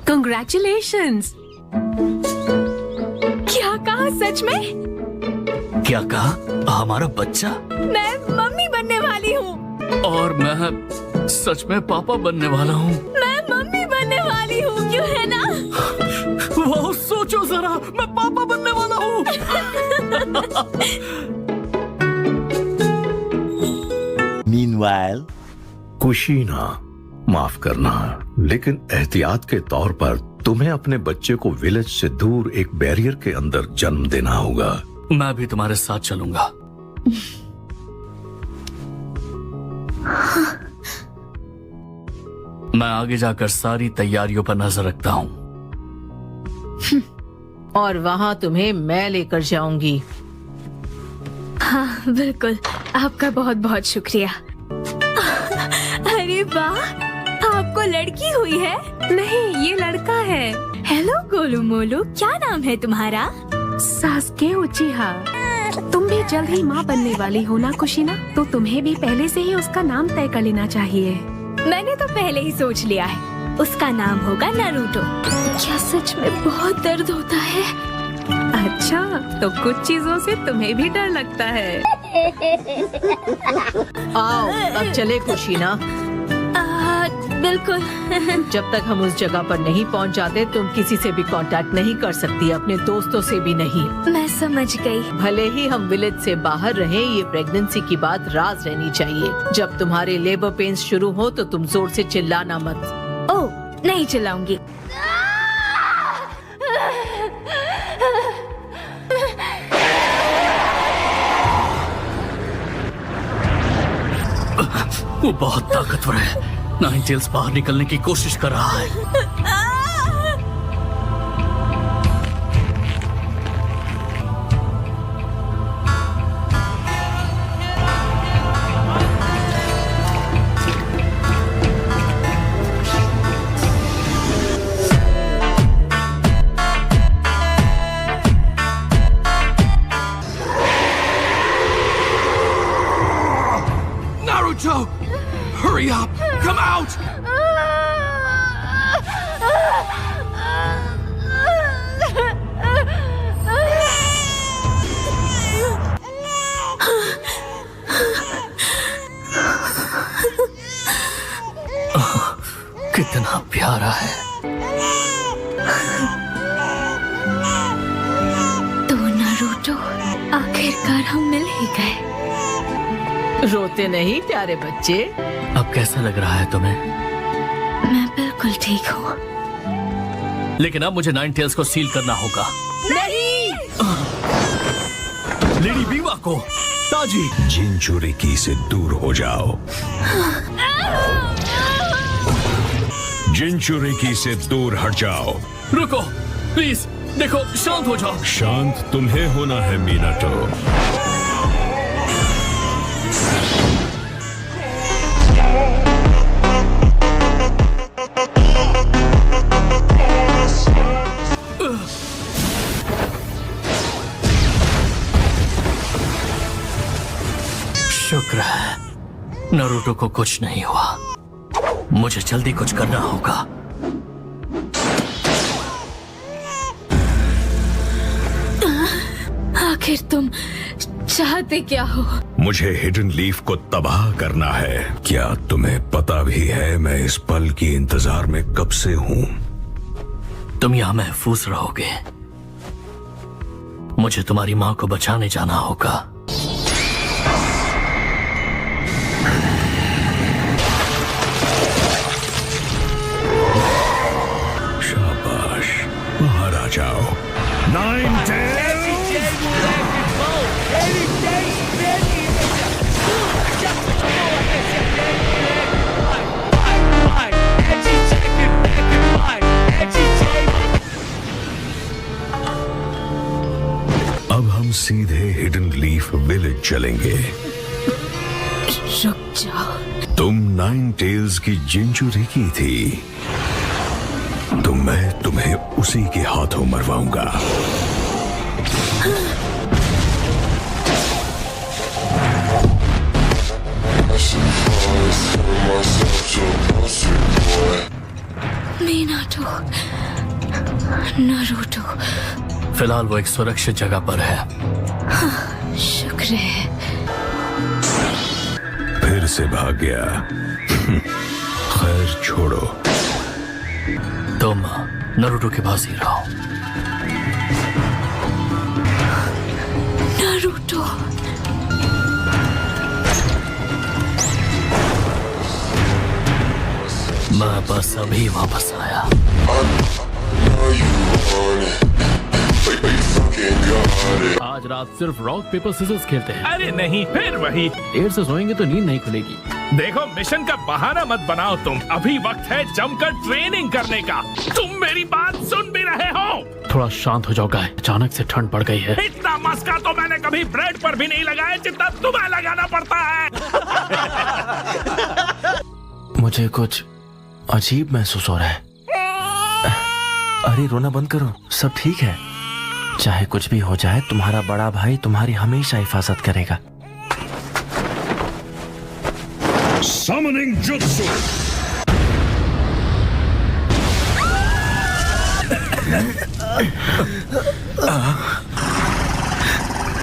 Congratulations. क्या कहा? सच में? क्या कहा? हमारा बच्चा? मैं मम्मी बनने वाली हूँ। और मैं सच में पापा बनने वाला हूँ। मैं मम्मी बनने वाली हूँ, क्यों है ना? वो सोचो जरा, मैं पापा बनने वाला हूँ। Meanwhile, कुशीना, माफ करना, लेकिन एहतियात के तौर पर तुम्हें अपने बच्चे को विलेज से दूर एक बैरियर के अंदर जन्म देना होगा। मैं भी तुम्हारे साथ चलूंगा। मैं आगे जाकर सारी तैयारियों पर नजर रखता हूँ। और वहाँ तुम्हें मैं लेकर जाऊंगी। हाँ बिल्कुल, आपका बहुत बहुत शुक्रिया। अरे वाह, आपको लड़की हुई है? नहीं, ये लड़का है। हेलो गोलू मोलू, क्या नाम है तुम्हारा? सास्के उचिहा। तुम भी जल्द ही माँ बनने वाली हो ना कुशीना, तो तुम्हें भी पहले से ही उसका नाम तय कर लेना चाहिए। मैंने तो पहले ही सोच लिया है, उसका नाम होगा नारुतो। क्या सच में बहुत दर्द होता है? अच्छा, तो कुछ चीजों से तुम्हें भी डर लगता है। आओ अब चले कुशीना। बिल्कुल। जब तक हम उस जगह पर नहीं पहुंच जाते तुम किसी से भी कांटेक्ट नहीं कर सकती, अपने दोस्तों से भी नहीं। मैं समझ गई। भले ही हम विलेज से बाहर रहें, ये प्रेगनेंसी की बात राज रहनी चाहिए। जब तुम्हारे लेबर पेन्स शुरू हो तो तुम जोर से चिल्लाना मत। ओह, नहीं चिल्लाऊंगी। वो बहुत ताकतवर है। नाइन टेल्स बाहर निकलने की कोशिश कर रहा है। Naruto! Hurry up! Come out! कितना प्यारा है। तो नारुतो, आखिरकार हम मिल ही गए। रोते नहीं प्यारे बच्चे। अब कैसा लग रहा है तुम्हें? मैं बिल्कुल ठीक हूँ। लेकिन अब मुझे नाइन टेल्स को सील करना होगा। नहीं! लेडी बीवा को, ताजी। जिनचुरिकी से दूर हो जाओ। जिनचुरिकी से दूर हट जाओ। रुको, प्लीज, देखो, शांत हो जाओ। शांत तुम्हें होना है मीनाटो। शुक्र है नारुतो को कुछ नहीं हुआ। मुझे जल्दी कुछ करना होगा। आखिर तुम चाहते क्या हो? मुझे हिडन लीफ को तबाह करना है। क्या तुम्हें पता भी है मैं इस पल की इंतजार में कब से हूँ? तुम यहाँ महफूज रहोगे। मुझे तुम्हारी माँ को बचाने जाना होगा। शाबाश, बाहर आ जाओ। Nine tales! अब हम सीधे हिडन लीफ विलेज चलेंगे। रुक जाओ। तुम नाइन टेल्स की जिनचुरिकी थी, तो मैं तुम्हें उसी के हाथों मरवाऊंगा। मीनाटो, नारुतो। फिलहाल वो एक सुरक्षित जगह पर है। शुक्र है। फिर से भाग गया। खैर छोड़ो। तुम नारुतो के पास ही रहो। नारुतो। मैं बस अभी वापस आया। आज रात सिर्फ रॉक पेपर सिजर्स खेलते हैं। अरे नहीं, फिर वही। देर से सोएंगे तो नींद नहीं खुलेगी। देखो, मिशन का बहाना मत बनाओ तुम। अभी वक्त है जमकर ट्रेनिंग करने का। तुम मेरी बात सुन भी रहे हो? थोड़ा शांत हो जाओ गाय, अचानक से ठंड पड़ गई है। इतना मस्का तो मैंने कभी ब्रेड पर भी नहीं लगाया जितना तुम्हें लगाना पड़ता है। मुझे कुछ अजीब महसूस हो रहा है। अरे रोना बंद करो, सब ठीक है। चाहे कुछ भी हो जाए, तुम्हारा बड़ा भाई तुम्हारी हमेशा हिफाजत करेगा। Summoning Jutsu.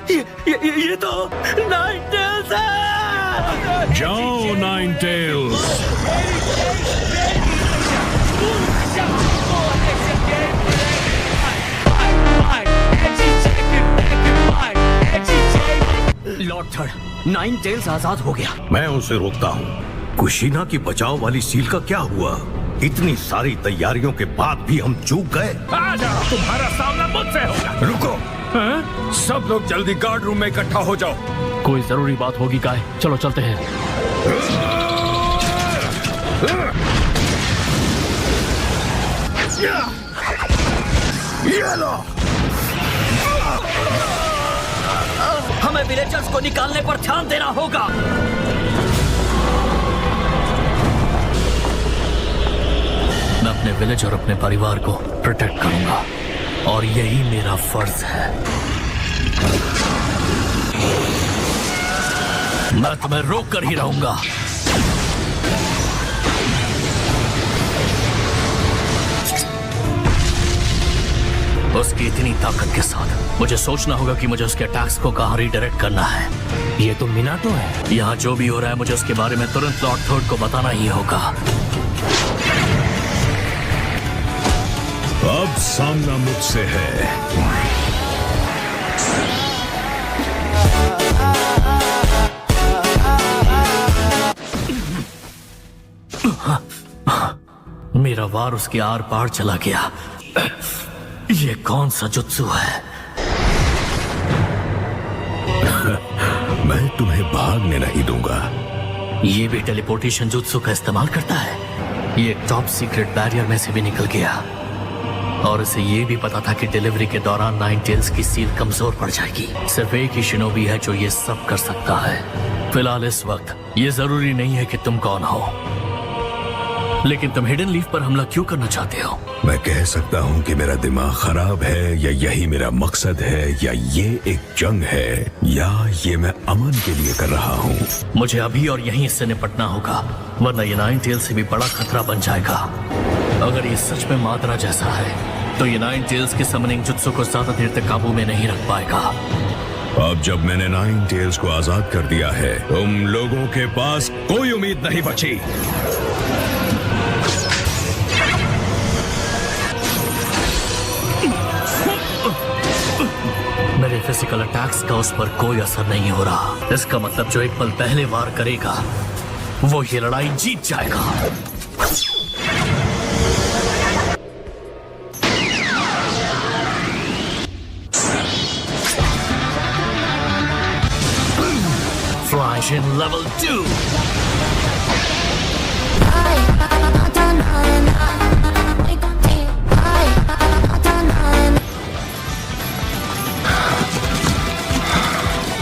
ये तो नाइन टेल्स है। जाओ nine tails. Lord Third, nine tails आजाद हो गया। मैं उसे रोकता हूँ। कुशीना की बचाव वाली सील का क्या हुआ? इतनी सारी तैयारियों के बाद भी हम चूक गए। आ जाओ, तुम्हारा सामना मुझसे होगा। रुको। सब लोग जल्दी गार्ड रूम में इकट्ठा हो जाओ। कोई जरूरी बात होगी गाय, चलो चलते हैं। ये लो। हमें विलेजर्स को निकालने पर ध्यान देना होगा। मैं अपने विलेज और अपने परिवार को प्रोटेक्ट करूंगा और यही मेरा फर्ज है। मैं तुम्हें रोक कर ही रहूंगा। उसकी इतनी ताकत के साथ मुझे सोचना होगा कि मुझे उसके अटैक्स को कहां रिडायरेक्ट करना है। ये तो मीनाटो है। यहाँ जो भी हो रहा है मुझे उसके बारे में तुरंत लॉर्ड थर्ड को बताना ही होगा। अब सामना मुझसे है। मेरा वार उसके आर पार चला गया। ये कौन सा जुत्सु है? मैं तुम्हें भागने नहीं दूंगा। ये भी टेलीपोर्टेशन जुत्सु का इस्तेमाल करता है। ये टॉप सीक्रेट बैरियर में से भी निकल गया और इसे ये भी पता था कि डिलीवरी के दौरान नाइन टेल्स की सील कमजोर पड़ जाएगी। सिर्फ एक ही शिनोबी है जो ये सब कर सकता है। फिलहाल इस वक्त ये जरूरी नहीं है कि तुम कौन हो, लेकिन तुम हिडन लीफ पर हमला क्यों करना चाहते हो? मैं कह सकता हूँ कि मेरा दिमाग खराब है, या यही मेरा मकसद है, या ये एक जंग है, या ये मैं अमन के लिए कर रहा हूँ। मुझे अभी और यहीं इससे निपटना होगा, वरना ये नाइन टेल से भी बड़ा खतरा बन जाएगा। अगर ये सच में मादरा जैसा है तो ये नाइन टेल्स के समनिंग जुत्सु को ज्यादा देर तक काबू में नहीं रख पाएगा। अब जब मैंने नाइन टेल्स को आजाद कर दिया है, तुम लोगों के पास कोई उम्मीद नहीं बची। मेरे फिजिकल अटैक्स का उस पर कोई असर नहीं हो रहा। इसका मतलब जो एक पल पहले वार करेगा वो ये लड़ाई जीत जाएगा। Flash level 2।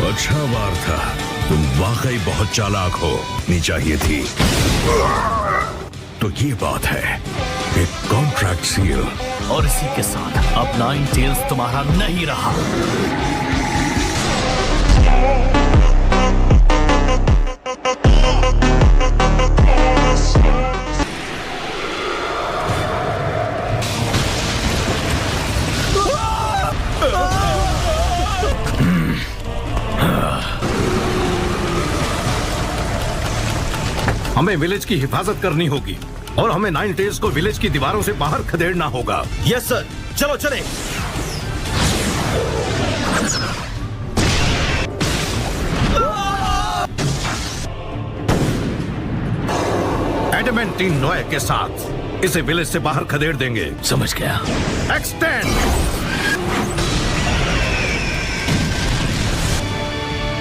अच्छा वार था। तुम वाकई बहुत चालाक हो। नहीं चाहिए थी। तो ये बात है, एक कॉन्ट्रैक्ट सील। और इसी के साथ अब नाइन टेल्स तुम्हारा नहीं रहा। हमें विलेज की हिफाजत करनी होगी और हमें नाइन टेल्स को विलेज की दीवारों से बाहर खदेड़ना होगा। यस सर, चलो चले। एडमेंटीन नोए के साथ इसे विलेज से बाहर खदेड़ देंगे। समझ गया। एक्सटेंड।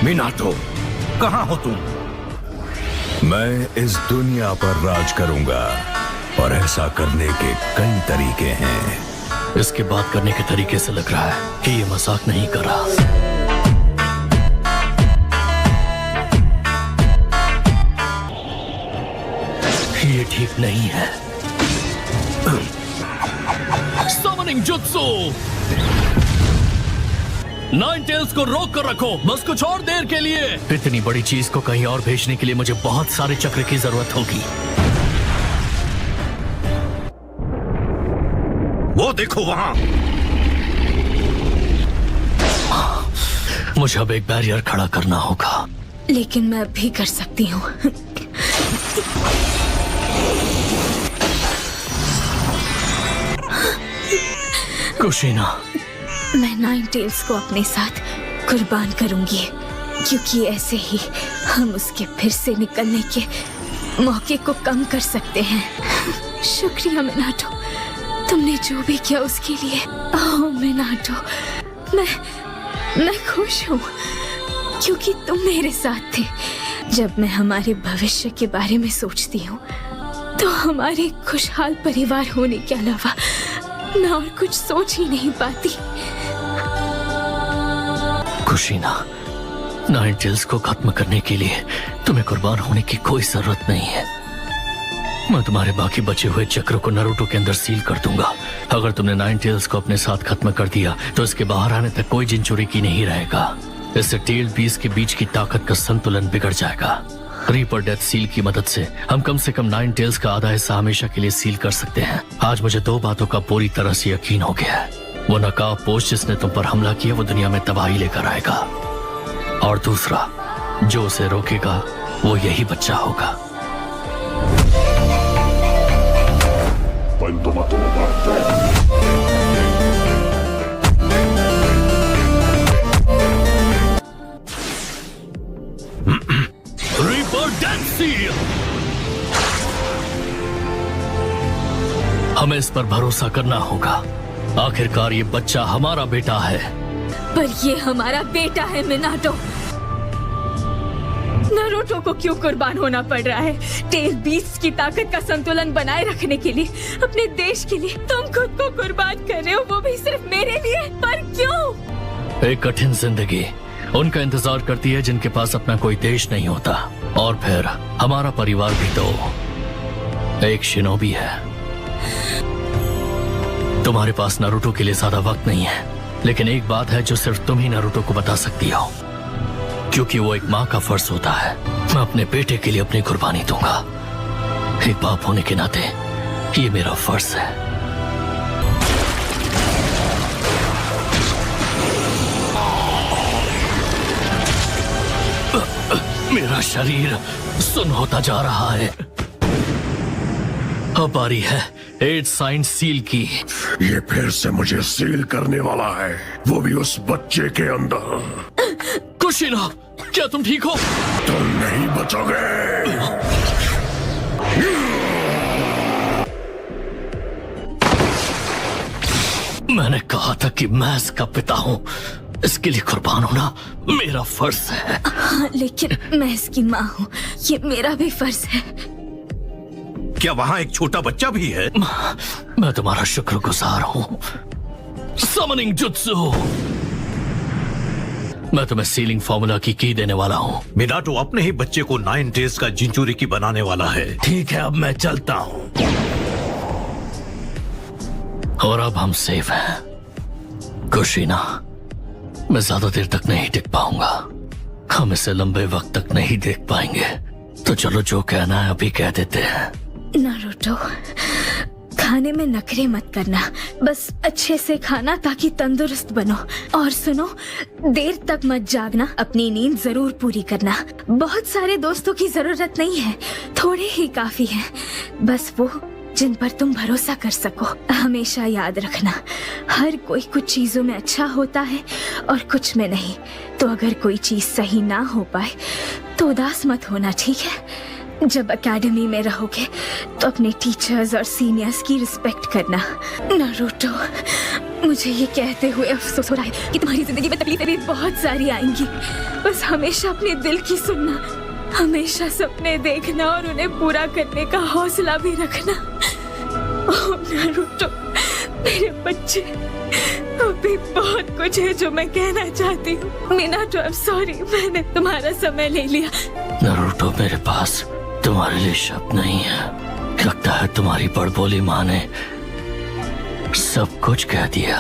मिनाटो, कहां हो तुम? मैं इस दुनिया पर राज करूंगा और ऐसा करने के कई तरीके हैं। इसके बात करने के तरीके से लग रहा है कि ये मजाक नहीं कर रहा। ये ठीक नहीं है। Summoning jutsu. नाइन टेल्स को रोक कर रखो, बस कुछ और देर के लिए। इतनी बड़ी चीज को कहीं और भेजने के लिए मुझे बहुत सारे चक्र की जरूरत होगी। वो देखो वहां। मुझे अब एक बैरियर खड़ा करना होगा। लेकिन मैं अब भी कर सकती हूँ। कुशीना, मैं नाइन टेल्स को अपने साथ कुर्बान करूंगी, क्योंकि ऐसे ही हम उसके फिर से निकलने के मौके को कम कर सकते हैं। शुक्रिया मिनाटो, तुमने जो भी किया उसके लिए। ओह मिनाटो, मैं खुश हूँ क्योंकि तुम मेरे साथ थे। जब मैं हमारे भविष्य के बारे में सोचती हूँ तो हमारे खुशहाल परिवार होने के अलावा मैं और कुछ सोच ही नहीं पाती। कुशीना, नाइन टेल्स को खत्म करने के लिए तुम्हें कुर्बान होने की कोई जरूरत नहीं है। मैं तुम्हारे बाकी बचे हुए चक्रों को नारुतो के अंदर सील कर दूंगा। अगर तुमने नाइन टेल्स को अपने साथ खत्म कर दिया तो इसके बाहर आने तक कोई जिनचुरी नहीं रहेगा। इससे टेल बीस के बीच की ताकत का संतुलन बिगड़ जाएगा। रीपर डेथ सील की मदद से हम कम से कम नाइन टेल्स का आधा हिस्सा हमेशा के लिए सील कर सकते हैं। आज मुझे दो बातों का पूरी तरह से यकीन हो गया है। वो नकाब पोस्ट जिसने तुम पर हमला किया वो दुनिया में तबाही लेकर आएगा, और दूसरा, जो उसे रोकेगा वो यही बच्चा होगा। Reaper death seal. हमें इस पर भरोसा करना होगा। आखिरकार ये बच्चा हमारा बेटा है। पर ये हमारा बेटा है मिनाटो। नारुतो को क्यों कुर्बान होना पड़ रहा है? टेल बीस्ट की ताकत का संतुलन बनाए रखने के लिए, अपने देश के लिए। तुम खुद को कुर्बान कर रहे हो, वो भी सिर्फ मेरे लिए। पर क्यों? एक कठिन जिंदगी उनका इंतजार करती है जिनके पास अपना कोई देश नहीं होता। और फिर हमारा परिवार भी तो एक शिनोबी है। तुम्हारे पास नारुतो के लिए ज्यादा वक्त नहीं है, लेकिन एक बात है जो सिर्फ तुम ही नारुतो को बता सकती हो, क्योंकि वो एक माँ का फर्ज होता है। मैं अपने बेटे के लिए अपनी कुर्बानी दूंगा। एक बाप होने के नाते ये मेरा फर्ज है। मेरा शरीर सुन्न होता जा रहा है। अब बारी है 8 साइन सील की। ये फिर से मुझे सील करने वाला है, वो भी उस बच्चे के अंदर। कुशीना, क्या तुम ठीक हो? तुम नहीं बचोगे। मैंने कहा था कि मैं इसका पिता हूँ। इसके लिए कुर्बान होना मेरा फर्ज है। हाँ, लेकिन मैं इसकी माँ हूँ, ये मेरा भी फर्ज है। क्या वहाँ एक छोटा बच्चा भी है? मैं तुम्हारा शुक्रगुजार हूँ। Summoning jutsu. मैं तुम्हें सीलिंग फॉर्मूला की देने वाला हूँ। मिनाटो अपने ही बच्चे को नाइन टेल्स का जिंचुरी की बनाने वाला है। ठीक है, अब मैं चलता हूँ। और अब हम सेफ हैं। कुशीना, मैं ज्यादा देर तक नहीं टिक पाऊंगा। हम इसे लंबे वक्त तक नहीं देख पाएंगे। तो चलो, जो कहना है अभी कह देते हैं। नारुतो, खाने में नखरे मत करना, बस अच्छे से खाना ताकि तंदुरुस्त बनो। और सुनो, देर तक मत जागना, अपनी नींद जरूर पूरी करना। बहुत सारे दोस्तों की जरूरत नहीं है, थोड़े ही काफी हैं, बस वो जिन पर तुम भरोसा कर सको। हमेशा याद रखना, हर कोई कुछ चीजों में अच्छा होता है और कुछ में नहीं। तो अगर कोई चीज सही ना हो पाए तो उदास मत होना, ठीक है? जब एकेडमी में रहोगे तो अपने टीचर्स और सीनियर्स की रिस्पेक्ट करना। नारुतो, मुझे ये कहते हुए अफसोस हो रहा है कि तुम्हारी जिंदगी में तकलीफें भी बहुत सारी आएंगी। बस हमेशा अपने दिल की सुनना, हमेशा सपने देखना और उन्हें पूरा करने का हौसला भी रखना। ओह नारुतो, मेरे बच्चे, अभी बहुत कुछ है जो मैं कहना चाहती हूँ। मीनाटो, आई एम सॉरी, मैंने तुम्हारा समय ले लिया। नारुतो, मेरे पास तुम्हारे लिए शब्द नहीं है। लगता है तुम्हारी बड़बोली माँ ने सब कुछ कह दिया।